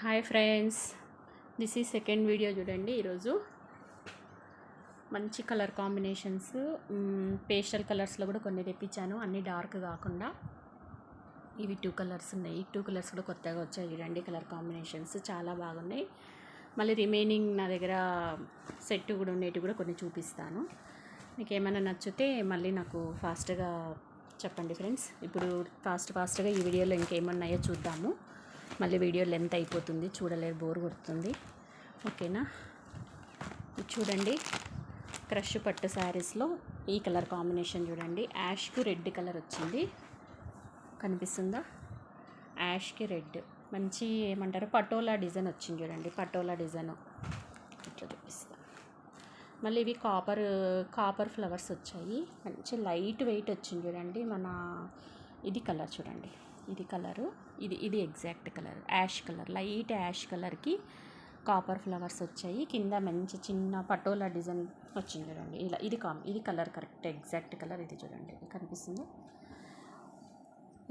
Hi friends, this is second video. చూడండి, ఈరోజు మంచి కలర్ కాంబినేషన్స్, పేస్టల్ కలర్స్లో కూడా కొన్ని తెప్పించాను. అన్నీ డార్క్ కాకుండా ఇవి 2 కలర్స్ ఉన్నాయి. ఈ 2 కలర్స్ కూడా కొత్తగా వచ్చాయి. చూడండి, కలర్ కాంబినేషన్స్ చాలా బాగున్నాయి. మళ్ళీ రిమైనింగ్ నా దగ్గర సెట్ కూడా ఉండేవి కూడా కొన్ని చూపిస్తాను. మీకు ఏమైనా నచ్చితే మళ్ళీ నాకు ఫాస్ట్గా చెప్పండి ఫ్రెండ్స్. ఇప్పుడు ఫాస్ట్గా ఈ వీడియోలో ఇంకేమన్నాయో చూద్దాము. మళ్ళీ వీడియో లెంత్ అయిపోతుంది, చూడలేరు, బోర్ కొడుతుంది. ఓకేనా? ఇది చూడండి, క్రష్ పట్టు శారీస్లో ఈ కలర్ కాంబినేషన్ చూడండి. యాష్కి రెడ్ కలర్ వచ్చింది, కనిపిస్తుందా? యాష్కి రెడ్, మంచి ఏమంటారు, పటోలా డిజైన్ వచ్చింది చూడండి. పటోలా డిజైన్ ఇట్లా చూపిస్తా. మళ్ళీ ఇవి కాపర్ ఫ్లవర్స్ వచ్చాయి. మంచి లైట్ వెయిట్ వచ్చింది చూడండి. మన ఇది కలర్ చూడండి, ఇది కలరు, ఇది exact colour ash colour, light ash కలర్కి కాపర్ ఫ్లవర్స్ వచ్చాయి. కింద మంచి చిన్న పటోలా డిజైన్ వచ్చింది చూడండి. ఇలా ఇది కలర్ కరెక్ట్ ఎగ్జాక్ట్ కలర్. ఇది చూడండి, కనిపిస్తుంది.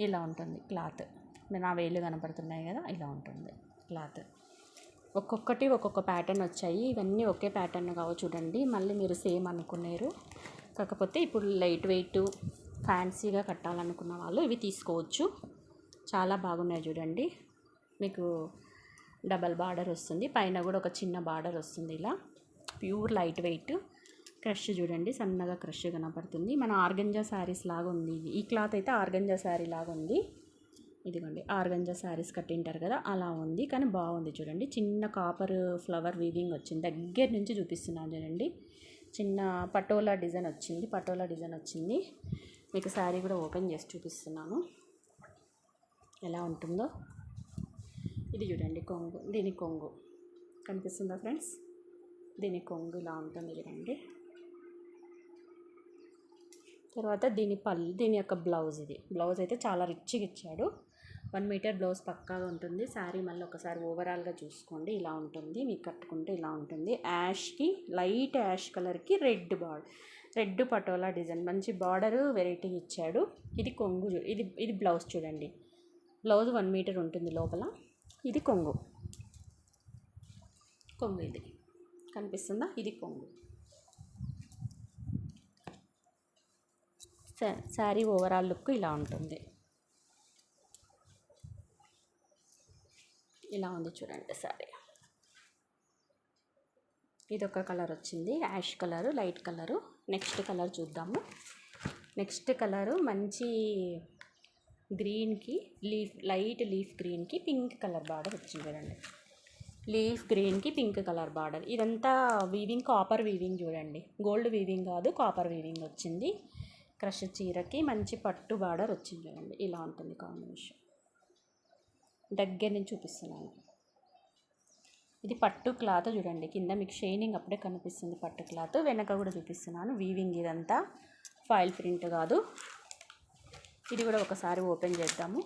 ఇలా ఉంటుంది క్లాత్. నా వేలు కనపడుతున్నాయి కదా, ఇలా ఉంటుంది క్లాత్. ఒక్కొక్కటి ఒక్కొక్క ప్యాటర్న్ వచ్చాయి. ఇవన్నీ ఒకే ప్యాటర్న్ కావు చూడండి. మళ్ళీ మీరు సేమ్ అనుకున్నారు, కాకపోతే ఇప్పుడు లైట్ వెయిట్ ఫ్యాన్సీగా కట్టాలనుకున్న వాళ్ళు ఇవి తీసుకోవచ్చు. చాలా బాగున్నాయి చూడండి. మీకు డబల్ బార్డర్ వస్తుంది, పైన కూడా ఒక చిన్న బార్డర్ వస్తుంది. ఇలా ప్యూర్ లైట్ వెయిట్ క్రష్ చూడండి, సన్నగా క్రష్ కనపడుతుంది. మన ఆర్గంజా శారీస్ లాగా ఉంది. ఈ క్లాత్ అయితే ఆర్గంజా శారీ లాగా ఉంది. ఇదిగోండి, ఆర్గంజా శారీస్ కట్టింటారు కదా, అలా ఉంది. కానీ బాగుంది చూడండి. చిన్న కాపర్ ఫ్లవర్ వీవింగ్ వచ్చింది. దగ్గర నుంచి చూపిస్తున్నాను చూడండి. చిన్న పటోలా డిజైన్ వచ్చింది. మీకు శారీ కూడా ఓపెన్ చేసి చూపిస్తున్నాను ఎలా ఉంటుందో. ఇది చూడండి కొంగు, దీని కొంగు కనిపిస్తుందా ఫ్రెండ్స్? దీని కొంగు ఇలా ఉంటుంది చూడండి. తర్వాత దీని యొక్క బ్లౌజ్, ఇది బ్లౌజ్ అయితే చాలా రిచ్గా ఇచ్చాడు. 1 మీటర్ బ్లౌజ్ పక్కాగా ఉంటుంది. శారీ మళ్ళీ ఒకసారి ఓవరాల్గా చూసుకోండి. ఇలా ఉంటుంది, మీకు కట్టుకుంటే ఇలా ఉంటుంది. యాష్కి లైట్ యాష్ కలర్కి రెడ్ పటోలా డిజైన్, మంచి బార్డరు వెరైటీ ఇచ్చాడు. ఇది కొంగు, ఇది బ్లౌజ్ చూడండి. బ్లౌజ్ 1 మీటర్ ఉంటుంది లోపల. ఇది కొంగు ఇది కనిపిస్తుందా? ఇది కొంగు. శారీ ఓవరాల్ లుక్ ఇలా ఉంటుంది. ఇలా ఉంది చూడండి శారీ. ఇది ఒక కలర్ వచ్చింది, ash colour, light colour. Next colour చూద్దాము. నెక్స్ట్ కలరు మంచి గ్రీన్కి లైట్ లీఫ్ గ్రీన్కి పింక్ కలర్ బార్డర్ వచ్చింది చూడండి. లీఫ్ గ్రీన్కి పింక్ కలర్ బార్డర్. ఇదంతా వీవింగ్, కాపర్ వీవింగ్ చూడండి. గోల్డ్ వీవింగ్ కాదు, కాపర్ వీవింగ్ వచ్చింది. క్రష్ చీరకి మంచి పట్టు బార్డర్ వచ్చింది చూడండి. ఇలా ఉంటుంది కాంబినేషన్. దగ్గర నుంచి చూపిస్తున్నాను. ఇది పట్టు క్లాత్ చూడండి. కింద మీకు షైనింగ్ అప్పుడే కనిపిస్తుంది పట్టు క్లాత్. వెనక కూడా చూపిస్తున్నాను వీవింగ్. ఇదంతా ఫాయిల్ ప్రింట్ కాదు. ఇది కూడా ఒకసారి ఓపెన్ చేద్దాము.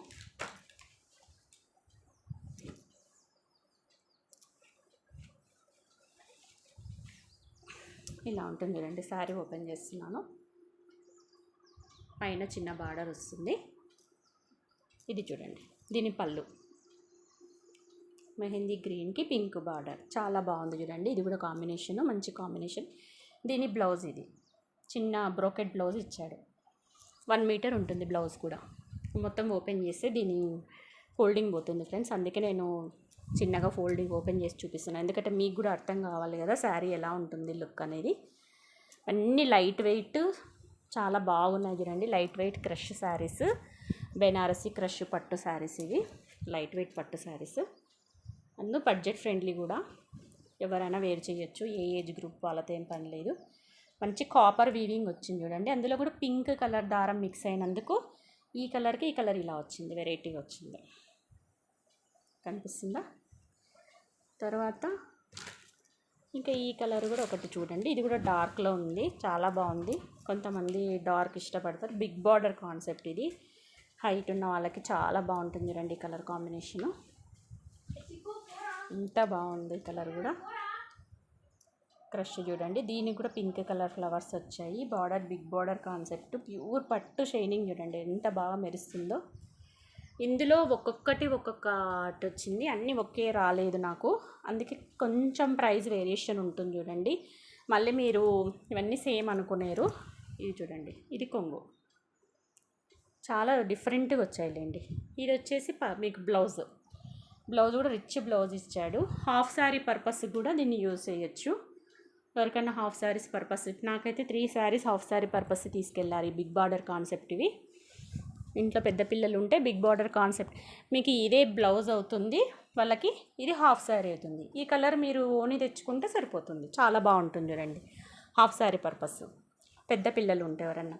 ఇలా ఉంటుంది చూడండి. శారీ ఓపెన్ చేస్తున్నాను. పైన చిన్న బార్డర్ వస్తుంది. ఇది చూడండి, దీని పళ్ళు మెహందీ గ్రీన్కి పింక్ బార్డర్, చాలా బాగుంది చూడండి. ఇది కూడా కాంబినేషన్, మంచి కాంబినేషన్. దీని బ్లౌజ్, ఇది చిన్న బ్రోకెట్ బ్లౌజ్ ఇచ్చాడు. 1 మీటర్ ఉంటుంది బ్లౌజ్ కూడా. మొత్తం ఓపెన్ చేస్తే దీని ఫోల్డింగ్ పోతుంది ఫ్రెండ్స్. అందుకే నేను చిన్నగా ఫోల్డింగ్ ఓపెన్ చేసి చూపిస్తున్నాను, ఎందుకంటే మీకు కూడా అర్థం కావాలి కదా శారీ ఎలా ఉంటుంది లుక్ అనేది. అన్నీ లైట్ వెయిట్, చాలా బాగున్నాయి చూడండి. Light weight crush saris, Banarasi crush పట్టు శారీస్. ఇవి లైట్ వెయిట్ పట్టు శారీస్, అందులో బడ్జెట్ ఫ్రెండ్లీ కూడా. ఎవరైనా వేర్ చేయొచ్చు, ఏ ఏజ్ గ్రూప్ వాళ్ళతో ఏం పని లేదు. మంచి కాపర్ వీవింగ్ వచ్చింది చూడండి. అందులో కూడా పింక్ కలర్ దారం మిక్స్ అయినందుకు ఈ కలర్కి ఈ కలర్ ఇలా వచ్చింది, వెరైటీగా వచ్చింది. కనిపిస్తుందా? తర్వాత ఇంకా ఈ కలర్ కూడా ఒకటి చూడండి. ఇది కూడా డార్క్లో ఉంది, చాలా బాగుంది. కొంతమంది డార్క్ ఇష్టపడతారు. బిగ్ బార్డర్ కాన్సెప్ట్ ఇది. హైట్ ఉన్న వాళ్ళకి చాలా బాగుంటుంది చూడండి కలర్ కాంబినేషను. ఇంత బాగుంది కలర్ కూడా. క్రష్ చూడండి, దీనికి కూడా పింక్ కలర్ ఫ్లవర్స్ వచ్చాయి. Border big border concept, pure పట్టు షైనింగ్ చూడండి ఎంత బాగా మెరుస్తుందో. ఇందులో ఒక్కొక్కటి ఒక్కొక్కటి వచ్చింది, అన్నీ ఒకే రాలేదు నాకు, అందుకే కొంచెం ప్రైస్ వేరియేషన్ ఉంటుంది చూడండి. మళ్ళీ మీరు ఇవన్నీ సేమ్ అనుకునేరు. ఇది చూడండి, ఇది కొంగు చాలా డిఫరెంట్గా వచ్చాయిలేండి. ఇది వచ్చేసి మీకు బ్లౌజ్ కూడా రిచ్ బ్లౌజ్ ఇచ్చాడు. హాఫ్ శారీ పర్పస్ కూడా దీన్ని యూజ్ చేయొచ్చు. ఎవరికైనా హాఫ్ శారీస్ పర్పస్, నాకైతే 3 శారీస్ హాఫ్ శారీ పర్పస్ తీసుకెళ్ళారు. ఈ బిగ్ బార్డర్ కాన్సెప్ట్ ఇవి. ఇంట్లో పెద్ద పిల్లలు ఉంటే బిగ్ బార్డర్ కాన్సెప్ట్ మీకు ఇదే బ్లౌజ్ అవుతుంది వాళ్ళకి, ఇది హాఫ్ శారీ అవుతుంది. ఈ కలర్ మీరు ఓని తెచ్చుకుంటే సరిపోతుంది, చాలా బాగుంటుంది చూడండి. హాఫ్ శారీ పర్పస్ పెద్ద పిల్లలు ఉంటే ఎవరన్నా,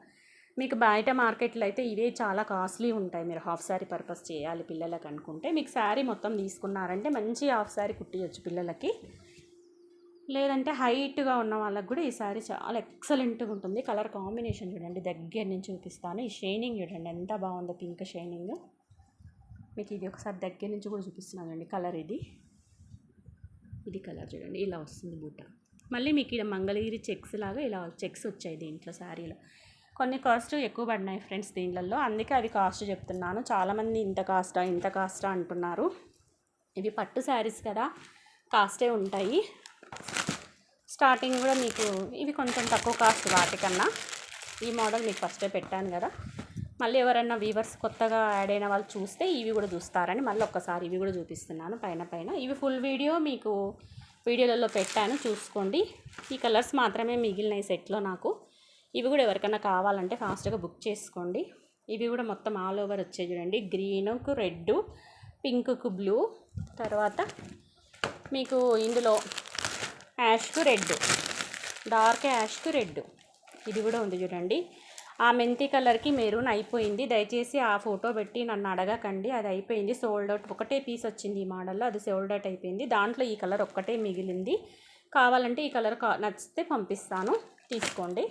మీకు బయట మార్కెట్లో అయితే ఇవే చాలా కాస్ట్లీ ఉంటాయి. మీరు హాఫ్ శారీ పర్పస్ చేయాలి పిల్లలకు అనుకుంటే, మీకు శారీ మొత్తం తీసుకున్నారంటే మంచి హాఫ్ శారీ కుట్టియచ్చు పిల్లలకి. లేదంటే హైట్గా ఉన్న వాళ్ళకి కూడా ఈ శారీ చాలా ఎక్సలెంట్గా ఉంటుంది. కలర్ కాంబినేషన్ చూడండి, దగ్గర నుంచి చూపిస్తాను. ఈ షైనింగ్ చూడండి ఎంత బాగుందో, పింక్ షైనింగ్. మీకు ఇది ఒకసారి దగ్గర నుంచి కూడా చూపిస్తున్నాను అండి. కలర్ ఇది కలర్ చూడండి, ఇలా వస్తుంది బూట. మళ్ళీ మీకు ఇక్కడ మంగళగిరి చెక్స్ లాగా ఇలా చెక్స్ వచ్చాయి దీంట్లో శారీలో. కొన్ని కాస్ట్ ఎక్కువ పడినాయి ఫ్రెండ్స్ దీంట్లో, అందుకే అవి కాస్ట్ చెప్తున్నాను. చాలామంది ఇంత కాస్టా అంటున్నారు. ఇవి పట్టు శారీస్ కదా, కాస్టే ఉంటాయి. స్టార్టింగ్ కూడా మీకు ఇవి కొంచెం తక్కువ కాస్ట్ వాటికన్నా. ఈ మోడల్ మీకు ఫస్టే పెట్టాను కదా, మళ్ళీ ఎవరైనా వీవర్స్ కొత్తగా యాడ్ అయిన వాళ్ళు చూస్తే ఇవి కూడా చూస్తారని మళ్ళీ ఒక్కసారి ఇవి కూడా చూపిస్తున్నాను పైన. ఇవి ఫుల్ వీడియో మీకు వీడియోలలో పెట్టాను, చూసుకోండి. ఈ కలర్స్ మాత్రమే మిగిలినాయి సెట్లో నాకు. ఇవి కూడా ఎవరికైనా కావాలంటే ఫాస్ట్గా బుక్ చేసుకోండి. ఇవి కూడా మొత్తం ఆల్ ఓవర్ వచ్చాయి చూడండి. గ్రీన్కు రెడ్, పింక్కు బ్లూ, తర్వాత మీకు ఇందులో యాష్కు రెడ్, డార్క్ యాష్కు రెడ్, ఇది కూడా ఉంది చూడండి. ఆ మెంతి కలర్కి మెరూన్ అయిపోయింది. దయచేసి ఆ ఫోటో పెట్టి నన్ను అడగకండి, అది అయిపోయింది. సోల్డ్ అవుట్, ఒకటే పీస్ వచ్చింది ఈ మోడల్లో, అది సోల్డ్ అవుట్ అయిపోయింది. దాంట్లో ఈ కలర్ ఒక్కటే మిగిలింది. కావాలంటే ఈ కలర్ నచ్చితే పంపిస్తాను, తీసుకోండి.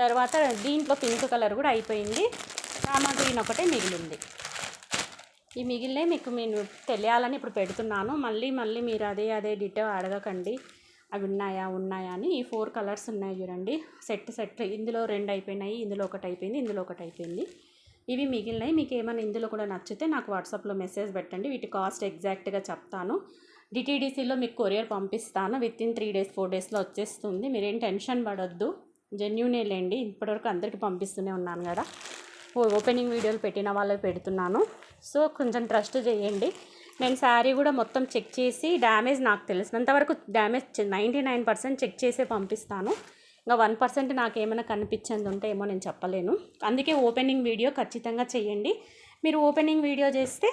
తర్వాత దీంట్లో పింక్ కలర్ కూడా అయిపోయింది. రామా గ్రీన్ ఒకటే మిగిలింది. ఈ మిగిలినవి మీకు నేను తెలియాలని ఇప్పుడు పెడుతున్నాను. మళ్ళీ మీరు అదే డిటో అడగకండి, అవి ఉన్నాయా అని. ఈ 4 కలర్స్ ఉన్నాయి చూడండి, సెట్. ఇందులో 2 అయిపోయినాయి, ఇందులో 1 అయిపోయింది, ఇందులో 1 అయిపోయింది. ఇవి మిగిలినాయి. మీకు ఏమైనా ఇందులో కూడా నచ్చితే నాకు వాట్సాప్లో మెసేజ్ పెట్టండి, వీటి కాస్ట్ ఎగ్జాక్ట్గా చెప్తాను. డిటీడీసీలో మీకు కొరియర్ పంపిస్తాను. వితిన్ 3 డేస్ 4 డేస్లో వచ్చేస్తుంది. మీరేం టెన్షన్ పడొద్దు, జెన్యూనే లేండి. ఇప్పటివరకు అందరికీ పంపిస్తూనే ఉన్నాను కదా, ఓపెనింగ్ వీడియోలు పెట్టిన వాళ్ళకి పెడుతున్నాను. సో కొంచెం ట్రస్ట్ చేయండి. నేను శారీ కూడా మొత్తం చెక్ చేసి డ్యామేజ్ నాకు తెలిసినంతవరకు డ్యామేజ్ 99% చెక్ చేసే పంపిస్తాను. ఇంకా 1% నాకు ఏమైనా కనిపించింది ఉంటే ఏమో నేను చెప్పలేను. అందుకే ఓపెనింగ్ వీడియో ఖచ్చితంగా చేయండి. మీరు ఓపెనింగ్ వీడియో చేస్తే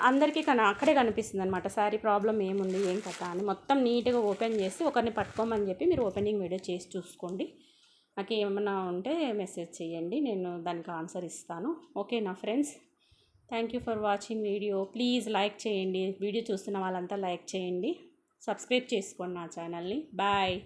అందరికీ అక్కడే కనిపిస్తుంది అనమాట శారీ ప్రాబ్లం ఏముంది ఏం కథ అని. మొత్తం నీట్గా ఓపెన్ చేసి ఒకరిని పట్టుకోమని చెప్పి మీరు ఓపెనింగ్ వీడియో చేసి చూసుకోండి. నాకు ఏమైనా ఉంటే మెసేజ్ చేయండి, నేను దానికి ఆన్సర్ ఇస్తాను. ఓకేనా friends, thank you for watching video. Please like చేయండి, వీడియో చూస్తున్న వాళ్ళంతా లైక్ చేయండి, సబ్స్క్రైబ్ చేసుకోండి నా ఛానల్ని. బాయ్.